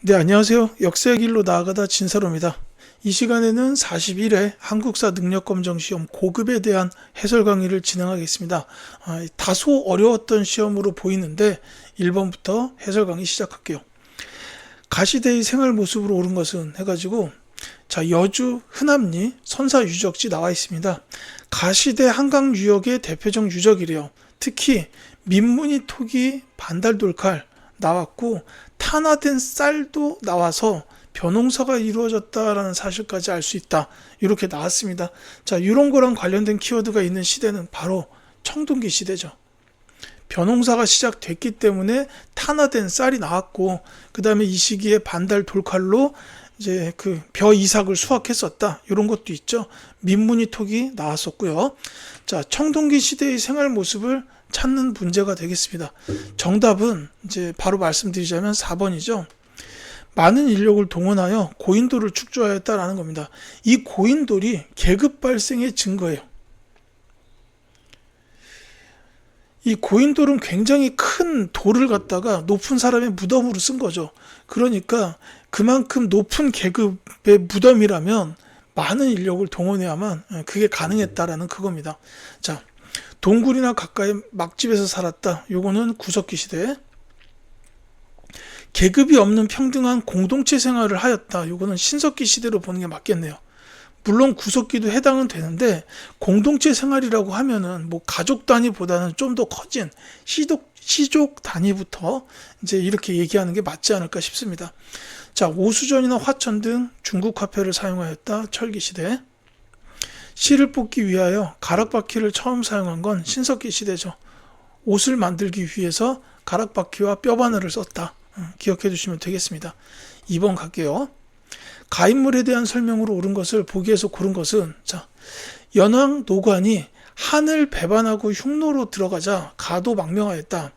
네, 안녕하세요. 역사의 길로 나아가다 진사로입니다. 이 시간에는 41회 한국사 능력검정시험 고급에 대한 해설 강의를 진행하겠습니다. 다소 어려웠던 시험으로 보이는데 1번부터 해설 강의 시작할게요. 가시대의 생활 모습으로 옳은 것은 해가지고 자, 여주 흔암리 선사 유적지 나와 있습니다. 가시대 한강 유역의 대표적 유적이래요. 특히 민무늬 토기 반달돌칼 나왔고 탄화된 쌀도 나와서 벼농사가 이루어졌다라는 사실까지 알 수 있다. 이렇게 나왔습니다. 자, 이런 거랑 관련된 키워드가 있는 시대는 바로 청동기 시대죠. 벼농사가 시작됐기 때문에 탄화된 쌀이 나왔고, 그 다음에 이 시기에 반달 돌칼로 이제 그 벼 이삭을 수확했었다. 이런 것도 있죠. 민무늬 톡이 나왔었고요. 자, 청동기 시대의 생활 모습을 찾는 문제가 되겠습니다. 정답은 이제 바로 말씀드리자면 4번이죠. 많은 인력을 동원하여 고인돌을 축조하였다라는 겁니다. 이 고인돌이 계급 발생의 증거예요. 이 고인돌은 굉장히 큰 돌을 갖다가 높은 사람의 무덤으로 쓴 거죠. 그러니까 그만큼 높은 계급의 무덤이라면 많은 인력을 동원해야만 그게 가능했다라는 그겁니다. 자, 동굴이나 가까이 막집에서 살았다. 요거는 구석기 시대. 계급이 없는 평등한 공동체 생활을 하였다. 요거는 신석기 시대로 보는 게 맞겠네요. 물론 구석기도 해당은 되는데 공동체 생활이라고 하면은 뭐 가족 단위보다는 좀 더 커진 시족 단위부터 이제 이렇게 얘기하는 게 맞지 않을까 싶습니다. 자, 오수전이나 화천 등 중국 화폐를 사용하였다. 철기 시대. 실을 뽑기 위하여 가락바퀴를 처음 사용한 건 신석기 시대죠. 옷을 만들기 위해서 가락바퀴와 뼈바늘을 썼다. 기억해 두시면 되겠습니다. 2번 갈게요. 가인물에 대한 설명으로 옳은 것을 보기에서 고른 것은, 자, 연왕 노관이 한을 배반하고 흉노로 들어가자 가도망명하였다.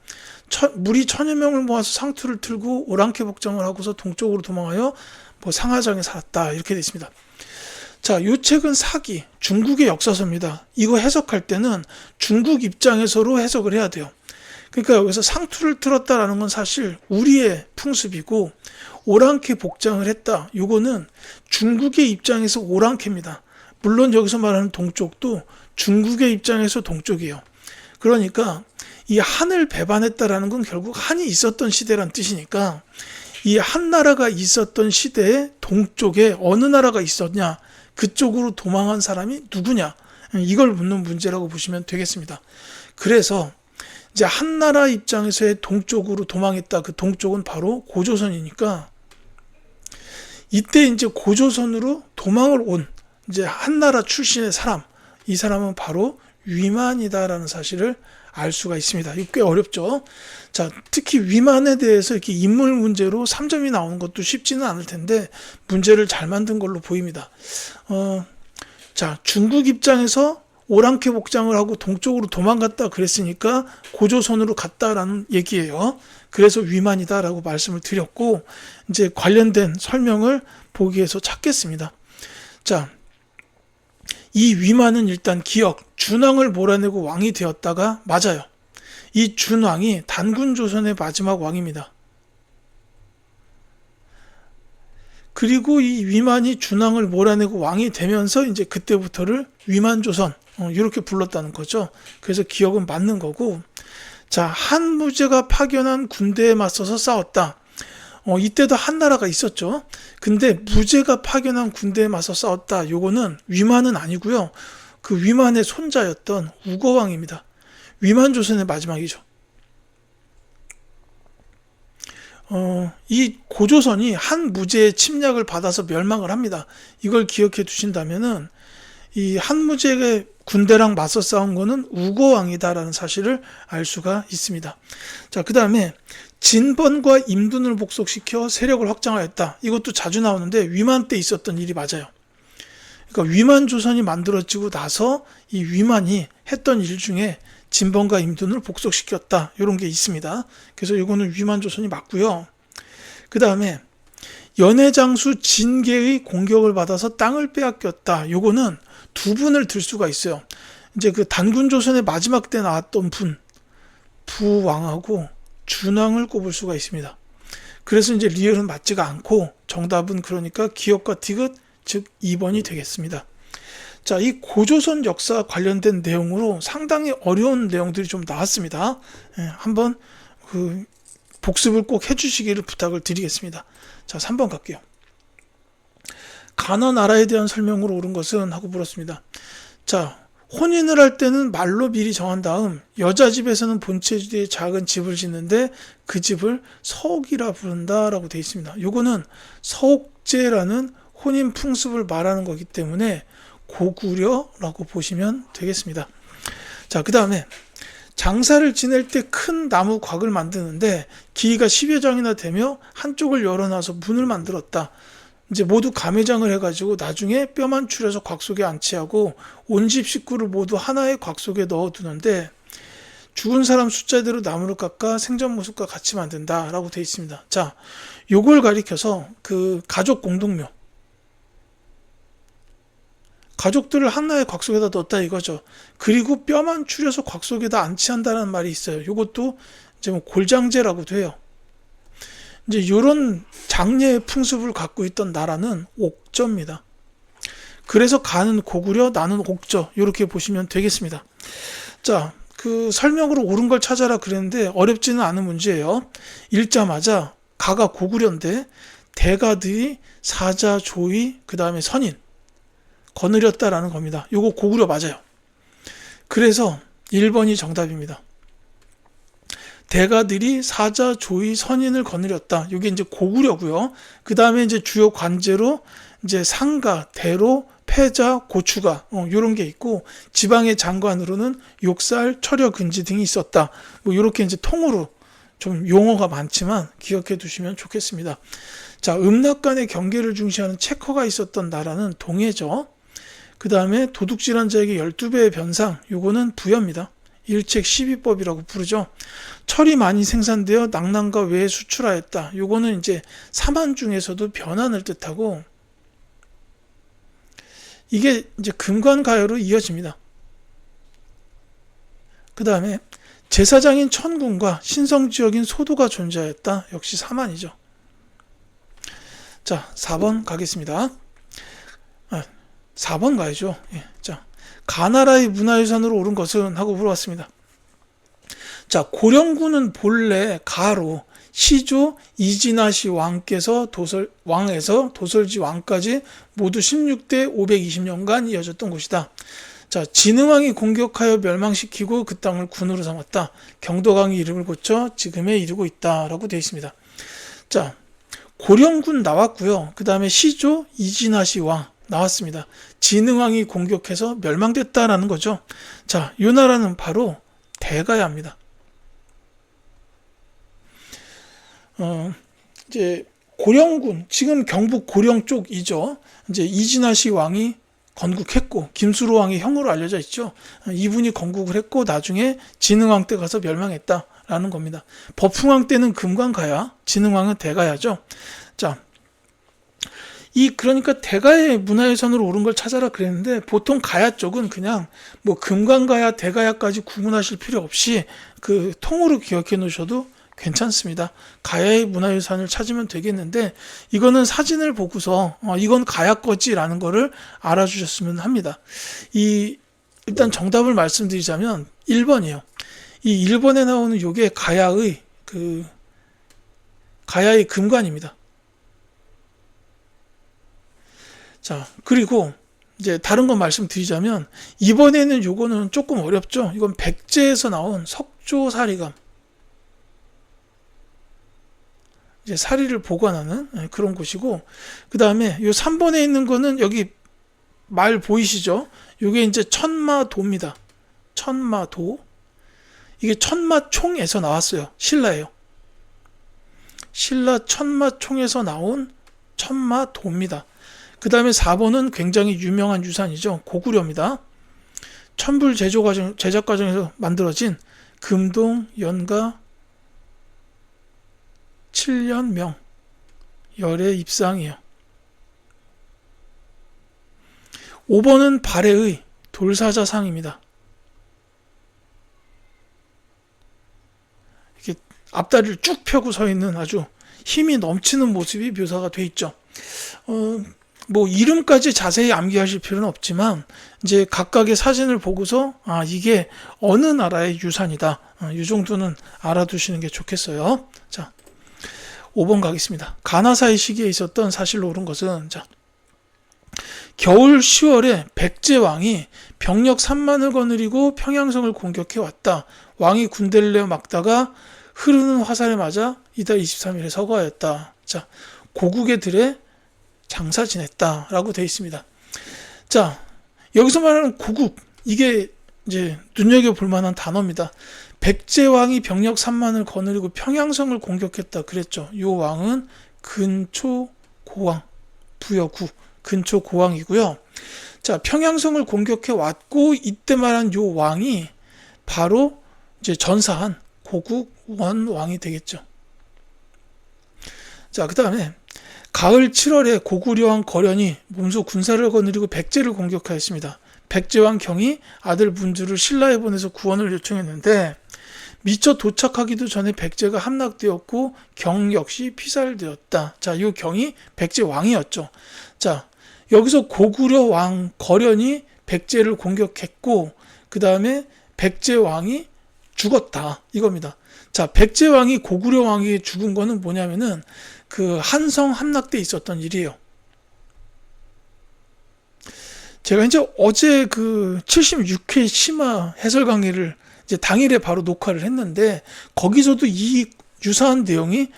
무리 1000여 명을 모아서 상투를 틀고 오랑캐 복장을 하고서 동쪽으로 도망하여 상하장에 살았다. 이렇게 되어 있습니다. 자, 이 책은 사기, 중국의 역사서입니다. 이거 해석할 때는 중국 입장에서로 해석을 해야 돼요. 그러니까 여기서 상투를 틀었다라는 건 사실 우리의 풍습이고, 오랑캐 복장을 했다. 요거는 중국의 입장에서 오랑캐입니다. 물론 여기서 말하는 동쪽도 중국의 입장에서 동쪽이에요. 그러니까 이 한을 배반했다라는 건 결국 한이 있었던 시대란 뜻이니까, 이 한 나라가 있었던 시대에 동쪽에 어느 나라가 있었냐, 그쪽으로 도망한 사람이 누구냐, 이걸 묻는 문제라고 보시면 되겠습니다. 그래서 이제 한 나라 입장에서의 동쪽으로 도망했다. 그 동쪽은 바로 고조선이니까, 이때 이제 고조선으로 도망을 온 이제 한 나라 출신의 사람, 이 사람은 바로 위만이다라는 사실을 알 수가 있습니다. 이거 꽤 어렵죠. 자, 특히 위만에 대해서 이렇게 인물 문제로 3점이 나오는 것도 쉽지는 않을 텐데 문제를 잘 만든 걸로 보입니다. 자, 중국 입장에서 오랑캐 복장을 하고 동쪽으로 도망갔다 그랬으니까 고조선으로 갔다라는 얘기예요. 그래서 위만이다라고 말씀을 드렸고, 이제 관련된 설명을 보기에서 찾겠습니다. 자, 이 위만은 일단 기억, 준왕을 몰아내고 왕이 되었다가 맞아요. 이 준왕이 단군조선의 마지막 왕입니다. 그리고 이 위만이 준왕을 몰아내고 왕이 되면서 이제 그때부터를 위만조선 이렇게 불렀다는 거죠. 그래서 기억은 맞는 거고, 자, 한무제가 파견한 군대에 맞서서 싸웠다. 이때도 한 나라가 있었죠. 근데 무제가 파견한 군대에 맞서 싸웠다. 요거는 위만은 아니고요. 그 위만의 손자였던 우거왕입니다. 위만조선의 마지막이죠. 이 고조선이 한 무제의 침략을 받아서 멸망을 합니다. 이걸 기억해 두신다면은 이 한무제의 군대랑 맞서 싸운 거는 우거왕이다라는 사실을 알 수가 있습니다. 자, 그 다음에 진번과 임둔을 복속시켜 세력을 확장하였다. 이것도 자주 나오는데 위만 때 있었던 일이 맞아요. 그러니까 위만 조선이 만들어지고 나서 이 위만이 했던 일 중에 진번과 임둔을 복속시켰다. 이런 게 있습니다. 그래서 이거는 위만 조선이 맞고요. 그 다음에 연해장수 진계의 공격을 받아서 땅을 빼앗겼다. 요거는 두 분을 들 수가 있어요. 이제 그 단군조선의 마지막 때 나왔던 분, 부왕하고 준왕을 꼽을 수가 있습니다. 그래서 이제 리을은 맞지가 않고 정답은 그러니까 기역과 디귿, 즉 2번이 되겠습니다. 자, 이 고조선 역사 관련된 내용으로 상당히 어려운 내용들이 좀 나왔습니다. 한번 복습을 꼭 해주시기를 부탁을 드리겠습니다. 자, 3번 갈게요. 가나 나라에 대한 설명으로 옳은 것은 하고 물었습니다. 자, 혼인을 할 때는 말로 미리 정한 다음 여자 집에서는 본체 뒤에 작은 집을 짓는데 그 집을 서옥이라 부른다라고 되어 있습니다. 요거는 서옥제라는 혼인 풍습을 말하는 거기 때문에 고구려라고 보시면 되겠습니다. 자, 그 다음에 장사를 지낼 때 큰 나무 곽을 만드는데 길이가 10여 장이나 되며 한쪽을 열어놔서 문을 만들었다. 이제 모두 가매장을 해가지고 나중에 뼈만 추려서 곽 속에 안치하고 온 집 식구를 모두 하나의 곽 속에 넣어두는데 죽은 사람 숫자대로 나무를 깎아 생전 모습과 같이 만든다라고 되어 있습니다. 자, 요걸 가리켜서 그 가족 공동묘, 가족들을 하나의 곽 속에다 넣었다 이거죠. 그리고 뼈만 추려서 곽 속에다 안치한다는 말이 있어요. 요것도 이제 뭐 골장제라고도 해요. 이제 이런 장례의 풍습을 갖고 있던 나라는 옥저입니다. 그래서 가는 고구려, 나는 옥저 이렇게 보시면 되겠습니다. 자, 그 설명으로 옳은 걸 찾아라 그랬는데 어렵지는 않은 문제예요. 읽자마자 가가 고구려인데 대가들이 사자, 조이, 그 다음에 선인 거느렸다라는 겁니다. 요거 고구려 맞아요. 그래서 1번이 정답입니다. 대가들이 사자, 조이, 선인을 거느렸다. 이게 이제 고구려고요. 그 다음에 이제 주요 관제로 이제 상가, 대로, 패자, 고추가 이런 게 있고 지방의 장관으로는 욕살, 철여, 근지 등이 있었다. 뭐 이렇게 이제 통으로 좀 용어가 많지만 기억해 두시면 좋겠습니다. 자, 음락 간의 경계를 중시하는 체커가 있었던 나라는 동해죠. 그 다음에 도둑질한 자에게 12배의 변상, 요거는 부여입니다. 일책 12법이라고 부르죠. 철이 많이 생산되어 낙랑과 외에 수출하였다. 요거는 이제 사만 중에서도 변환을 뜻하고 이게 이제 금관가요로 이어집니다. 그 다음에 제사장인 천군과 신성지역인 소도가 존재하였다. 역시 사만이죠. 자, 4번 가겠습니다. 4번 가야죠. 예, 자, 가나라의 문화유산으로 옳은 것은 하고 물어봤습니다. 자, 고령군은 본래 가로 시조 이진아시 왕께서 왕에서 도설지 왕까지 모두 16대 520년간 이어졌던 곳이다. 자, 진흥왕이 공격하여 멸망시키고 그 땅을 군으로 삼았다. 경도강이 이름을 고쳐 지금에 이르고 있다라고 되어 있습니다. 자, 고령군 나왔고요. 그 다음에 시조 이진아시 왕 나왔습니다. 진흥왕이 공격해서 멸망됐다라는 거죠. 자, 이 나라는 바로 대가야입니다. 이제 고령군, 지금 경북 고령 쪽이죠. 이제 이진아시 왕이 건국했고 김수로 왕의 형으로 알려져 있죠. 이분이 건국을 했고 나중에 진흥왕 때 가서 멸망했다라는 겁니다. 법흥왕 때는 금관가야, 진흥왕은 대가야죠. 자, 그러니까 대가의 문화유산으로 옳은 걸 찾아라 그랬는데 보통 가야 쪽은 그냥 뭐 금관가야, 대가야까지 구분하실 필요 없이 그 통으로 기억해 놓으셔도 괜찮습니다. 가야의 문화유산을 찾으면 되겠는데 이거는 사진을 보고서 이건 가야 거지라는 거를 알아주셨으면 합니다. 일단 정답을 말씀드리자면 1번이에요. 이 1번에 나오는 요게 가야의 금관입니다. 자, 그리고 이제 다른 거 말씀드리자면 이번에는 요거는 조금 어렵죠. 이건 백제에서 나온 석조사리감, 이제 사리를 보관하는 그런 곳이고, 그 다음에 요 3번에 있는 거는 여기 말 보이시죠? 요게 이제 천마도입니다. 천마도. 이게 천마총에서 나왔어요. 신라예요. 신라 천마총에서 나온 천마도입니다. 그 다음에 4번은 굉장히 유명한 유산이죠. 고구려입니다. 천불 제작 과정에서 만들어진 금동 연가 7년명 열의 입상이에요. 5번은 발해의 돌사자상입니다. 이렇게 앞다리를 쭉 펴고 서 있는 아주 힘이 넘치는 모습이 묘사가 돼 있죠. 뭐 이름까지 자세히 암기하실 필요는 없지만 이제 각각의 사진을 보고서 이게 어느 나라의 유산이다, 이 정도는 알아두시는 게 좋겠어요. 자, 5번 가겠습니다. 가나사의 시기에 있었던 사실로 옳은 것은, 자, 겨울 10월에 백제 왕이 병력 3만을 거느리고 평양성을 공격해 왔다. 왕이 군대를 내어 막다가 흐르는 화살에 맞아 이달 23일에 서거하였다. 자, 고국의 들에 장사 지냈다라고 되어 있습니다. 자, 여기서 말하는 고국, 이게 이제 눈여겨볼 만한 단어입니다. 백제 왕이 병력 3만을 거느리고 평양성을 공격했다 그랬죠. 이 왕은 근초고왕, 부여구 근초고왕이고요. 자, 평양성을 공격해 왔고 이때 말한 요 왕이 바로 이제 전사한 고국원 왕이 되겠죠. 자, 그 다음에 가을 7월에 고구려왕 거련이 몸소 군사를 거느리고 백제를 공격하였습니다. 백제왕 경이 아들 문주를 신라에 보내서 구원을 요청했는데 미처 도착하기도 전에 백제가 함락되었고 경 역시 피살되었다. 자, 이 경이 백제 왕이었죠. 자, 여기서 고구려 왕 거련이 백제를 공격했고 그 다음에 백제 왕이 죽었다, 이겁니다. 자, 백제 왕이 고구려 왕에게 죽은 거는 뭐냐면은 그 한성 함락 때 있었던 일이에요. 제가 이제 어제 그 76회 심화 해설 강의를 이제 당일에 바로 녹화를 했는데 거기서도 이 유사한 내용이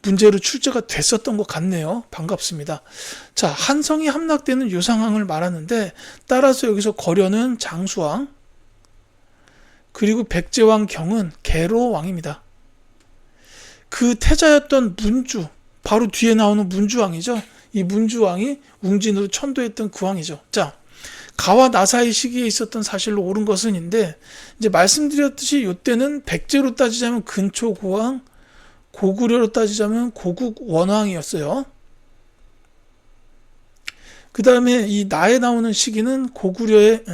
문제로 출제가 됐었던 것 같네요. 반갑습니다. 자, 한성이 함락되는 요 상황을 말하는데 따라서 여기서 거련은 장수왕, 그리고 백제왕 경은 계로왕입니다. 그 태자였던 문주, 바로 뒤에 나오는 문주왕이죠. 이 문주왕이 웅진으로 천도했던 그 왕이죠. 자, 가와 나사의 시기에 있었던 사실로 옳은 것은인데 이제 말씀드렸듯이 이때는 백제로 따지자면 근초고왕, 고구려로 따지자면 고국원왕이었어요. 그 다음에 이 나에 나오는 시기는 고구려의,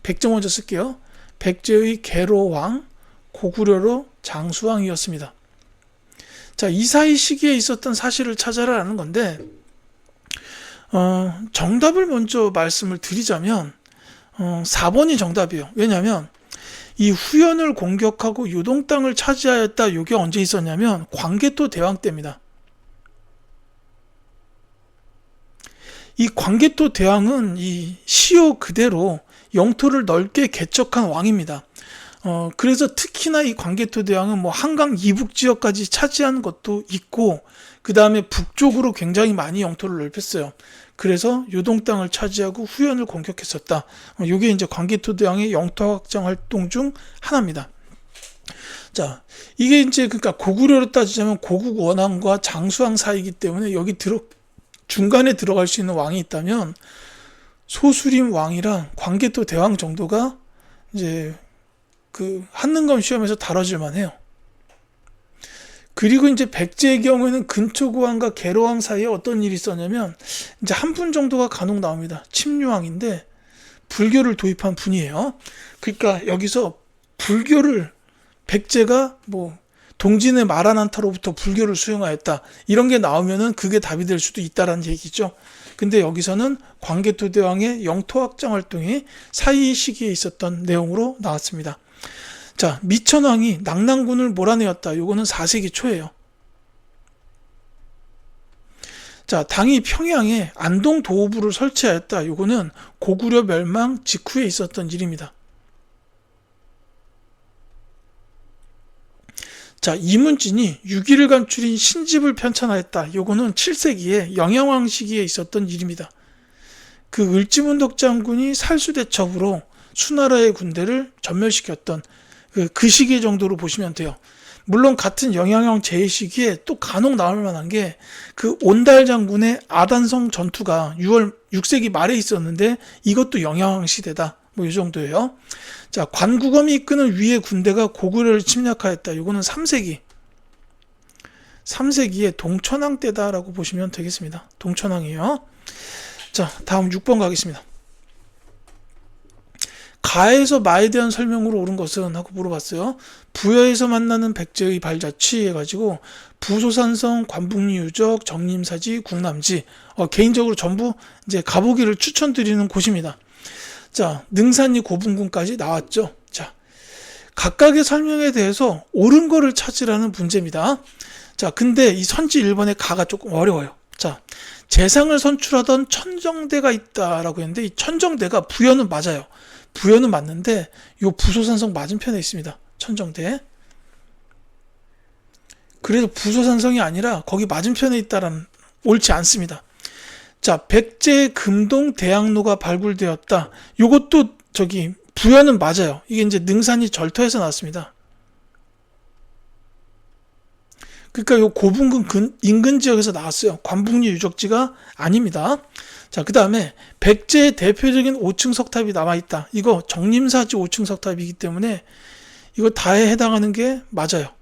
백제 먼저 쓸게요. 백제의 계로왕, 고구려로 장수왕이었습니다. 자, 이 사이 시기에 있었던 사실을 찾아라라는 건데, 정답을 먼저 말씀을 드리자면 4번이 정답이에요. 왜냐하면 이 후연을 공격하고 요동 땅을 차지하였다, 이게 언제 있었냐면 광개토 대왕 때입니다. 이 광개토 대왕은 이 시효 그대로 영토를 넓게 개척한 왕입니다. 그래서 특히나 이 광개토 대왕은 뭐 한강 이북 지역까지 차지한 것도 있고, 그 다음에 북쪽으로 굉장히 많이 영토를 넓혔어요. 그래서 요동 땅을 차지하고 후연을 공격했었다. 이게 이제 광개토 대왕의 영토 확장 활동 중 하나입니다. 자, 이게 이제 그러니까 고구려로 따지자면 고국 원왕과 장수왕 사이이기 때문에 여기 중간에 들어갈 수 있는 왕이 있다면 소수림 왕이랑 광개토 대왕 정도가 이제 그 한능검 시험에서 다뤄질 만해요. 그리고 이제 백제의 경우에는 근초고왕과 계로왕 사이에 어떤 일이 있었냐면 이제 한 분 정도가 간혹 나옵니다. 침류왕인데 불교를 도입한 분이에요. 그러니까 여기서 불교를 백제가 뭐 동진의 마라난타로부터 불교를 수용하였다, 이런 게 나오면은 그게 답이 될 수도 있다라는 얘기죠. 근데 여기서는 광개토 대왕의 영토 확장 활동이 사이 시기에 있었던 내용으로 나왔습니다. 자, 미천왕이 낙랑군을 몰아내었다. 요거는 4세기 초예요. 자, 당이 평양에 안동 도호부를 설치하였다. 요거는 고구려 멸망 직후에 있었던 일입니다. 자, 이문진이 유기를 감추린 신집을 편찬하였다. 요거는 7세기에 영양왕 시기에 있었던 일입니다. 그 을지문덕 장군이 살수대첩으로 수나라의 군대를 전멸시켰던 그 시기 정도로 보시면 돼요. 물론 같은 영양왕 제위 시기에 또 간혹 나올 만한 게 그 온달 장군의 아단성 전투가 6세기 말에 있었는데 이것도 영양왕 시대다. 뭐 이 정도예요. 자, 관구검이 이끄는 위의 군대가 고구려를 침략하였다. 이거는 3세기의 동천왕 때다라고 보시면 되겠습니다. 동천왕이에요. 자, 다음 6번 가겠습니다. 가에서 마에 대한 설명으로 옳은 것은 하고 물어봤어요. 부여에서 만나는 백제의 발자취 해가지고 부소산성, 관북리 유적, 정림사지, 국남지 개인적으로 전부 이제 가보기를 추천드리는 곳입니다. 자, 능산리 고분군까지 나왔죠. 자, 각각의 설명에 대해서 옳은 거를 찾으라는 문제입니다. 자, 근데 이 선지 1번의 가가 조금 어려워요. 자, 재상을 선출하던 천정대가 있다라고 했는데 이 천정대가 부여는 맞아요. 부여는 맞는데 요 부소산성 맞은편에 있습니다. 천정대. 그래서 부소산성이 아니라 거기 맞은편에 있다라는 옳지 않습니다. 자, 백제 금동 대학로가 발굴되었다. 요것도 부여는 맞아요. 이게 이제 능산이 절터에서 나왔습니다. 그러니까 요 고분군 인근 지역에서 나왔어요. 관북리 유적지가 아닙니다. 자, 그 다음에 백제의 대표적인 5층 석탑이 남아있다. 이거 정림사지 5층 석탑이기 때문에 이거 다에 해당하는 게 맞아요.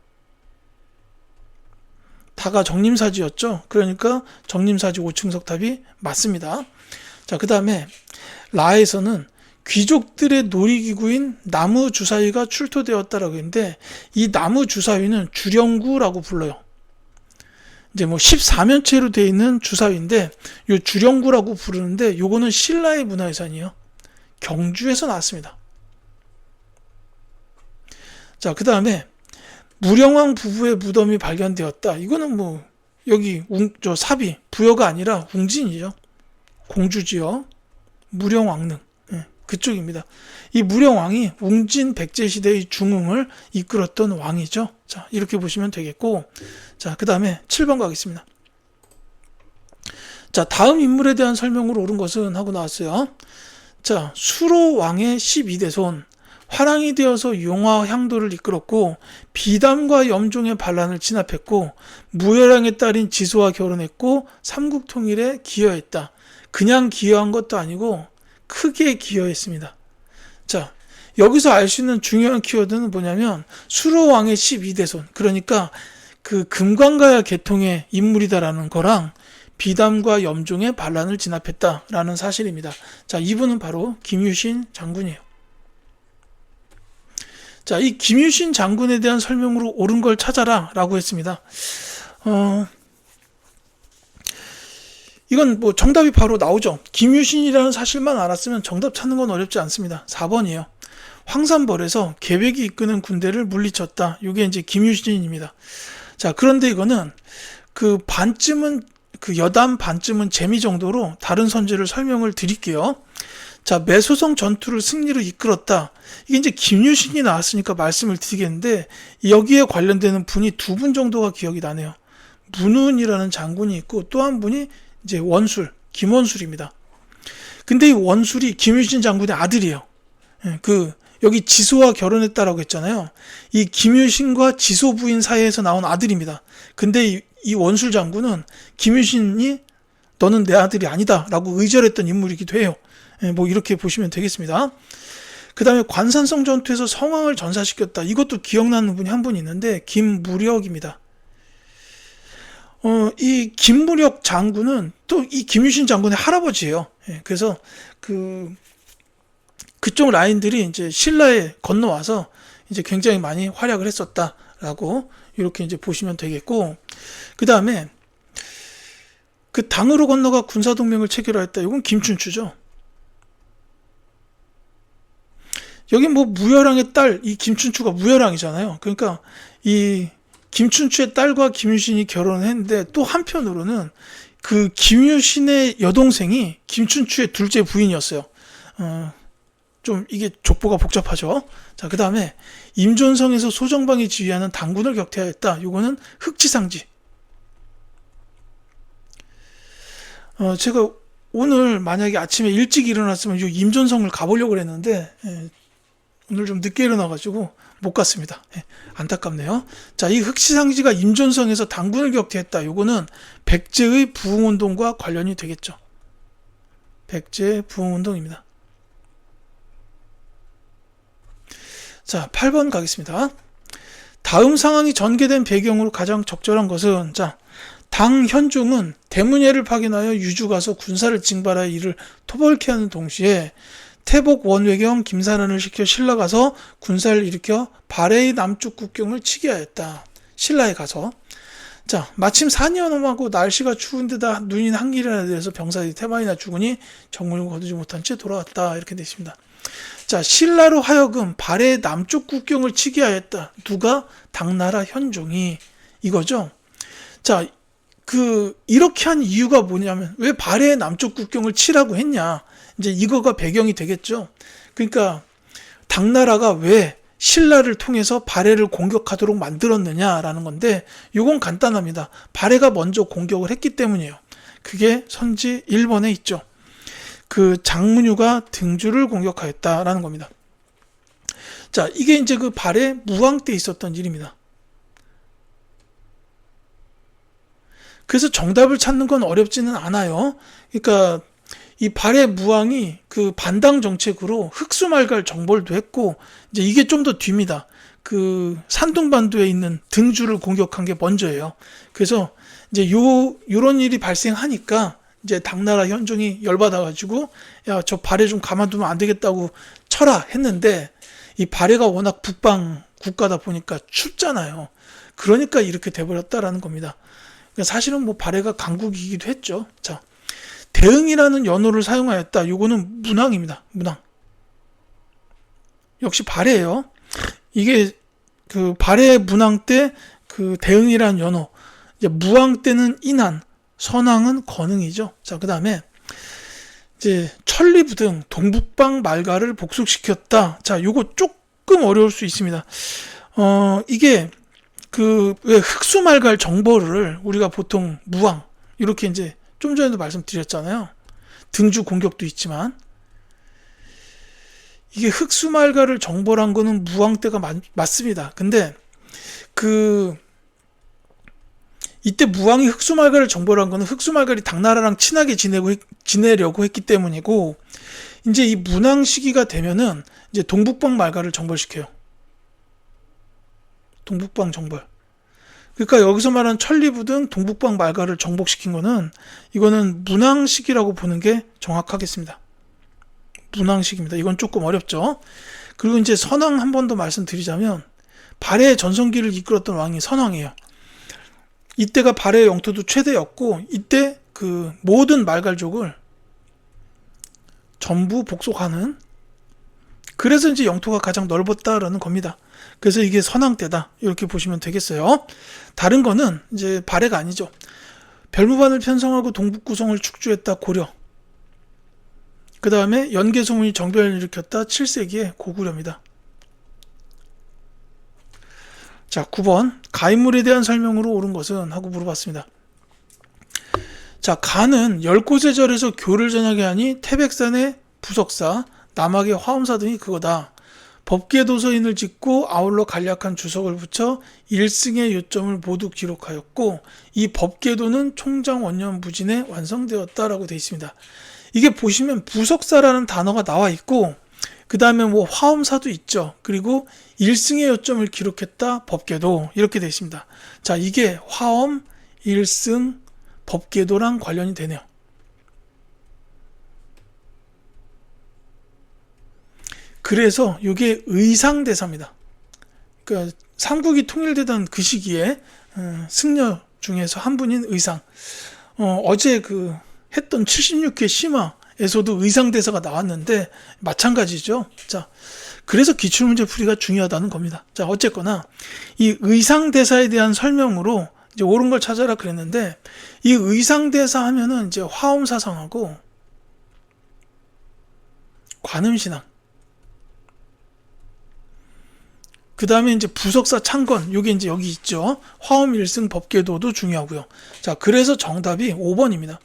다가 정림사지였죠. 그러니까 정림사지 5층 석탑이 맞습니다. 자, 그 다음에 라에서는 귀족들의 놀이기구인 나무주사위가 출토되었다라고 했는데 이 나무주사위는 주령구라고 불러요. 이제 14면체로 되어 있는 주사위인데 요 주령구라고 부르는데 요거는 신라의 문화유산이에요. 경주에서 나왔습니다. 자, 그 다음에 무령왕 부부의 무덤이 발견되었다. 이거는 여기 삽이 부여가 아니라 웅진이죠. 공주지역 무령왕릉 그쪽입니다. 이 무령왕이 웅진 백제시대의 중흥을 이끌었던 왕이죠. 자, 이렇게 보시면 되겠고, 자, 그 다음에 7번 가겠습니다. 자, 다음 인물에 대한 설명으로 옳은 것은 하고 나왔어요. 자, 수로왕의 12대손, 화랑이 되어서 용화 향도를 이끌었고 비담과 염종의 반란을 진압했고 무열왕의 딸인 지소와 결혼했고 삼국통일에 기여했다. 그냥 기여한 것도 아니고 크게 기여했습니다. 자, 여기서 알 수 있는 중요한 키워드는 뭐냐면 수로왕의 12대손, 그러니까 그 금관가야 계통의 인물이다라는 거랑 비담과 염종의 반란을 진압했다라는 사실입니다. 자, 이분은 바로 김유신 장군이에요. 자, 이 김유신 장군에 대한 설명으로 옳은 걸 찾아라 라고 했습니다. 이건 정답이 바로 나오죠. 김유신이라는 사실만 알았으면 정답 찾는 건 어렵지 않습니다. 4번이에요. 황산벌에서 계획이 이끄는 군대를 물리쳤다. 이게 이제 김유신입니다. 자, 그런데 이거는 여담 반쯤은 재미 정도로 다른 선지를 설명을 드릴게요. 자, 매소성 전투를 승리로 이끌었다. 이게 이제 김유신이 나왔으니까 말씀을 드리겠는데 여기에 관련되는 분이 두 분 정도가 기억이 나네요. 문훈이라는 장군이 있고 또 한 분이 이제 원술, 김원술입니다. 근데 이 원술이 김유신 장군의 아들이에요. 여기 지소와 결혼했다라고 했잖아요. 이 김유신과 지소 부인 사이에서 나온 아들입니다. 근데 이 원술 장군은 김유신이 너는 내 아들이 아니다 라고 의절했던 인물이기도 해요. 이렇게 보시면 되겠습니다. 그 다음에 관산성 전투에서 성왕을 전사시켰다. 이것도 기억나는 분이 한 분 있는데 김무력입니다. 이 김무력 장군은 또 이 김유신 장군의 할아버지예요. 그래서 그쪽 라인들이 이제 신라에 건너와서 이제 굉장히 많이 활약을 했었다라고 이렇게 이제 보시면 되겠고, 그 다음에 그 당으로 건너가 군사동맹을 체결했다. 이건 김춘추죠. 여기 무열왕의 딸, 이 김춘추가 무열왕이잖아요. 그러니까 이 김춘추의 딸과 김유신이 결혼을 했는데 또 한편으로는 그 김유신의 여동생이 김춘추의 둘째 부인이었어요. 좀 이게 족보가 복잡하죠. 자, 그 다음에 임존성에서 소정방이 지휘하는 당군을 격퇴하였다. 이거는 흑지상지. 제가 오늘 만약에 아침에 일찍 일어났으면 이 임존성을 가보려고 했는데 오늘 좀 늦게 일어나가지고 못 갔습니다. 안타깝네요. 자, 이 흑지상지가 임존성에서 당군을 격퇴했다. 이거는 백제의 부흥운동과 관련이 되겠죠. 백제 부흥운동입니다. 자, 8번 가겠습니다. 다음 상황이 전개된 배경으로 가장 적절한 것은, 자, 당 현종은 대문예를 파견하여 유주 가서 군사를 징발하여 이를 토벌케 하는 동시에 태복 원외경 김사란을 시켜 신라 가서 군사를 일으켜 발해의 남쪽 국경을 치게 하였다. 신라에 가서. 자, 마침 산이 험하고 날씨가 추운데다 눈이 한 길이나 되어서 병사들이 태반이나 죽으니 정문을 거두지 못한 채 돌아왔다. 이렇게 되어 있습니다. 자, 신라로 하여금 발해의 남쪽 국경을 치게 하였다. 누가? 당나라 현종이. 이거죠. 자, 이렇게 한 이유가 뭐냐면, 왜 발해의 남쪽 국경을 치라고 했냐. 이제 이거가 배경이 되겠죠. 그러니까, 당나라가 왜 신라를 통해서 발해를 공격하도록 만들었느냐라는 건데, 이건 간단합니다. 발해가 먼저 공격을 했기 때문이에요. 그게 선지 1번에 있죠. 장문유가 등주를 공격하였다라는 겁니다. 자, 이게 이제 발해 무왕 때 있었던 일입니다. 그래서 정답을 찾는 건 어렵지는 않아요. 그러니까 이 발해 무왕이 반당 정책으로 흑수말갈 정벌도 했고, 이제 이게 좀 더 뒤입니다. 산둥반도에 있는 등주를 공격한 게 먼저예요. 그래서 이제 요런 일이 발생하니까 이제 당나라 현종이 열받아가지고, 야, 저 발해 좀 가만두면 안 되겠다고 쳐라 했는데, 이 발해가 워낙 북방 국가다 보니까 춥잖아요. 그러니까 이렇게 돼버렸다라는 겁니다. 사실은 발해가 강국이기도 했죠. 자, 대응이라는 연호를 사용하였다. 요거는 문왕입니다. 문왕. 역시 발해예요. 이게 발해 문왕 때 대응이라는 연호. 이제 무왕 때는 인한, 선왕은 건응이죠. 자, 그다음에 이제 천리부등 동북방 말가를 복속시켰다. 자, 요거 조금 어려울 수 있습니다. 이게 왜 흑수말갈 정벌을 우리가 보통 무왕 이렇게 이제 좀 전에도 말씀드렸잖아요. 등주 공격도 있지만, 이게 흑수말갈을 정벌한 거는 무왕 때가 맞습니다. 근데 이때 무왕이 흑수말갈을 정벌한 거는 흑수말갈이 당나라랑 친하게 지내려고 했기 때문이고, 이제 이 문왕 시기가 되면은 이제 동북방 말가를 정벌시켜요. 동북방 정벌. 그러니까 여기서 말하는 천리부등 동북방 말가를 정복시킨 거는, 이거는 문왕시기라고 보는 게 정확하겠습니다. 문왕시기입니다. 이건 조금 어렵죠. 그리고 이제 선왕 한 번 더 말씀드리자면, 발해 전성기를 이끌었던 왕이 선왕이에요. 이때가 발해의 영토도 최대였고, 이때 모든 말갈족을 전부 복속하는, 그래서 이제 영토가 가장 넓었다라는 겁니다. 그래서 이게 선왕 때다, 이렇게 보시면 되겠어요. 다른 거는 이제 발해가 아니죠. 별무반을 편성하고 동북구성을 축조했다, 고려. 그 다음에 연개소문이 정변을 일으켰다, 7세기의 고구려입니다. 자, 9번 가인물에 대한 설명으로 옳은 것은? 하고 물어봤습니다. 자, 가는 10곳의 절에서 교를 전하게 하니 태백산의 부석사, 남학의 화엄사 등이 그거다. 법계도서인을 짓고 아울러 간략한 주석을 붙여 일승의 요점을 모두 기록하였고, 이 법계도는 총장 원년 무진에 완성되었다라고 되어 있습니다. 이게 보시면 부석사라는 단어가 나와 있고, 그 다음에 화엄사도 있죠. 그리고 일승의 요점을 기록했다, 법계도, 이렇게 되어 있습니다. 자, 이게 화엄, 일승, 법계도랑 관련이 되네요. 그래서 이게 의상대사입니다. 그러니까 삼국이 통일되던 그 시기에 승려 중에서 한 분인 의상. 어제 했던 76회 심화에서도 의상대사가 나왔는데 마찬가지죠. 자, 그래서 기출문제 풀이가 중요하다는 겁니다. 자, 어쨌거나 이 의상대사에 대한 설명으로 이제 옳은 걸 찾아라 그랬는데, 이 의상대사 하면은 이제 화엄사상하고 관음신앙, 그 다음에 이제 부석사 창건, 요게 이제 여기 있죠. 화엄 일승 법계도도 중요하고요. 자, 그래서 정답이 5번입니다.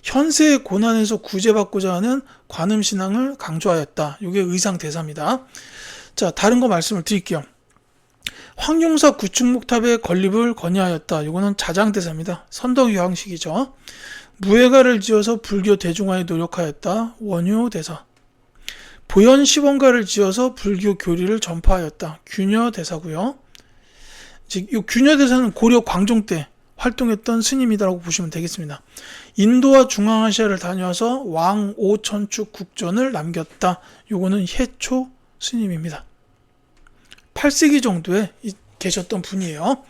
현세의 고난에서 구제받고자 하는 관음신앙을 강조하였다. 요게 의상대사입니다. 자, 다른 거 말씀을 드릴게요. 황룡사 구축목탑의 건립을 건의하였다. 요거는 자장대사입니다. 선덕유황식이죠. 무예가를 지어서 불교 대중화에 노력하였다. 원효대사. 보현시원가를 지어서 불교 교리를 전파하였다. 균여대사고요. 즉, 이 균여대사는 고려 광종 때 활동했던 스님이라고 보시면 되겠습니다. 인도와 중앙아시아를 다녀와서 왕 오천축 국전을 남겼다. 요거는 해초 스님입니다. 8세기 정도에 계셨던 분이에요.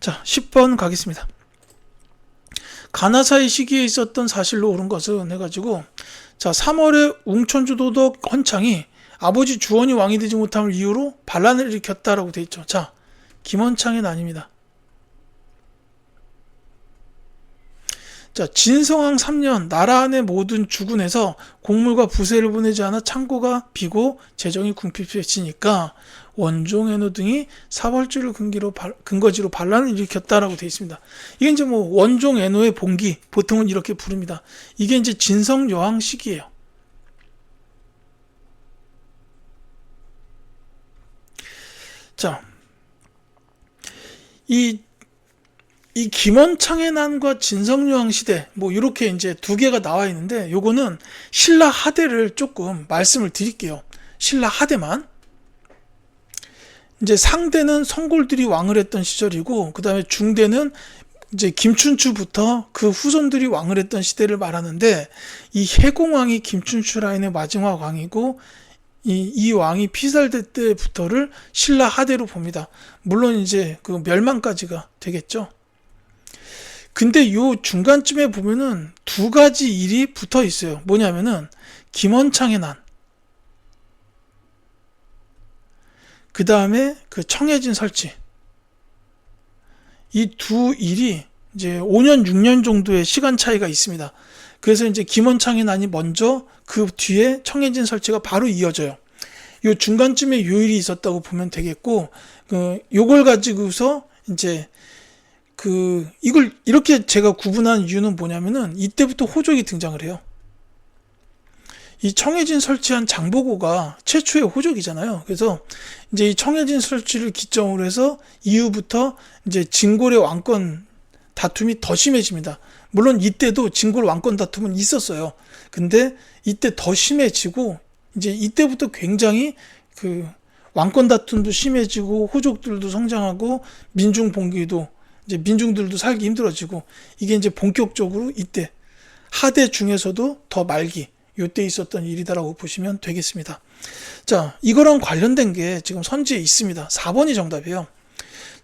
자, 10번 가겠습니다. 가나사의 시기에 있었던 사실로 옳은 것은 해가지고, 자, 3월에 웅천주 도덕 헌창이 아버지 주원이 왕이 되지 못함을 이유로 반란을 일으켰다라고 되어 있죠. 자, 김원창의 난입니다. 자, 진성왕 3년 나라 안의 모든 주군에서 곡물과 부세를 보내지 않아 창고가 비고 재정이 궁핍해지니까 원종애노 등이 사벌주를 근거지로 반란을 일으켰다라고 되어 있습니다. 이게 이제 뭐 원종애노의 봉기, 보통은 이렇게 부릅니다. 이게 이제 진성여왕 시기예요. 자, 이 김원창의 난과 진성여왕 시대, 뭐 이렇게 이제 두 개가 나와 있는데, 요거는 신라 하대를 조금 말씀을 드릴게요. 신라 하대만. 이제 상대는 성골들이 왕을 했던 시절이고, 그 다음에 중대는 이제 김춘추부터 그 후손들이 왕을 했던 시대를 말하는데, 이 해공왕이 김춘추 라인의 마지막 왕이고, 이 왕이 피살될 때부터를 신라 하대로 봅니다. 물론 이제 그 멸망까지가 되겠죠. 근데 요 중간쯤에 보면은 두 가지 일이 붙어 있어요. 뭐냐면은 김원창의 난, 그 다음에 그 청해진 설치. 이 두 일이 이제 5년, 6년 정도의 시간 차이가 있습니다. 그래서 이제 김원창의 난이 먼저, 그 뒤에 청해진 설치가 바로 이어져요. 요 중간쯤에 요 일이 있었다고 보면 되겠고, 요걸 가지고서 이제 이걸 이렇게 제가 구분한 이유는 뭐냐면은 이때부터 호족이 등장을 해요. 이 청해진 설치한 장보고가 최초의 호족이잖아요. 그래서 이제 이 청해진 설치를 기점으로 해서 이후부터 이제 진골의 왕권 다툼이 더 심해집니다. 물론 이때도 진골 왕권 다툼은 있었어요. 근데 이때 더 심해지고, 이제 이때부터 굉장히 그 왕권 다툼도 심해지고, 호족들도 성장하고, 민중 봉기도, 이제 민중들도 살기 힘들어지고, 이게 이제 본격적으로 이때 하대 중에서도 더 말기, 요때 있었던 일이다라고 보시면 되겠습니다. 자, 이거랑 관련된 게 지금 선지에 있습니다. 4번이 정답이에요.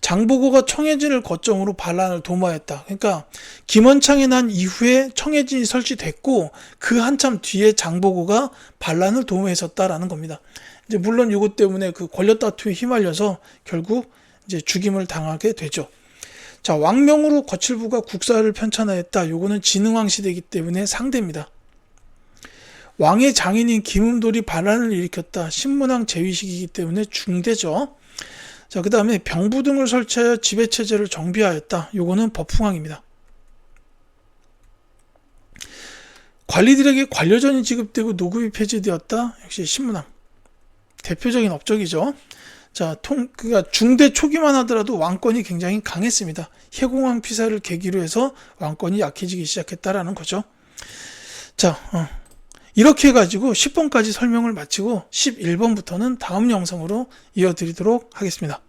장보고가 청해진을 거점으로 반란을 도모했다. 그러니까 김원창이 난 이후에 청해진이 설치됐고, 그 한참 뒤에 장보고가 반란을 도모했었다라는 겁니다. 이제 물론 이것 때문에 그 권력 다툼에 휘말려서 결국 이제 죽임을 당하게 되죠. 자, 왕명으로 거칠부가 국사를 편찬하였다. 요거는 진흥왕 시대이기 때문에 상대입니다. 왕의 장인인 김음돌이 반란을 일으켰다. 신문왕 재위식이기 때문에 중대죠. 자, 그 다음에 병부 등을 설치하여 지배체제를 정비하였다. 요거는 법흥왕입니다. 관리들에게 관료전이 지급되고 노급이 폐지되었다. 역시 신문왕. 대표적인 업적이죠. 자, 그러니까 중대 초기만 하더라도 왕권이 굉장히 강했습니다. 해공왕 피살을 계기로 해서 왕권이 약해지기 시작했다라는 거죠. 자, 이렇게 해가지고 10번까지 설명을 마치고 11번부터는 다음 영상으로 이어드리도록 하겠습니다.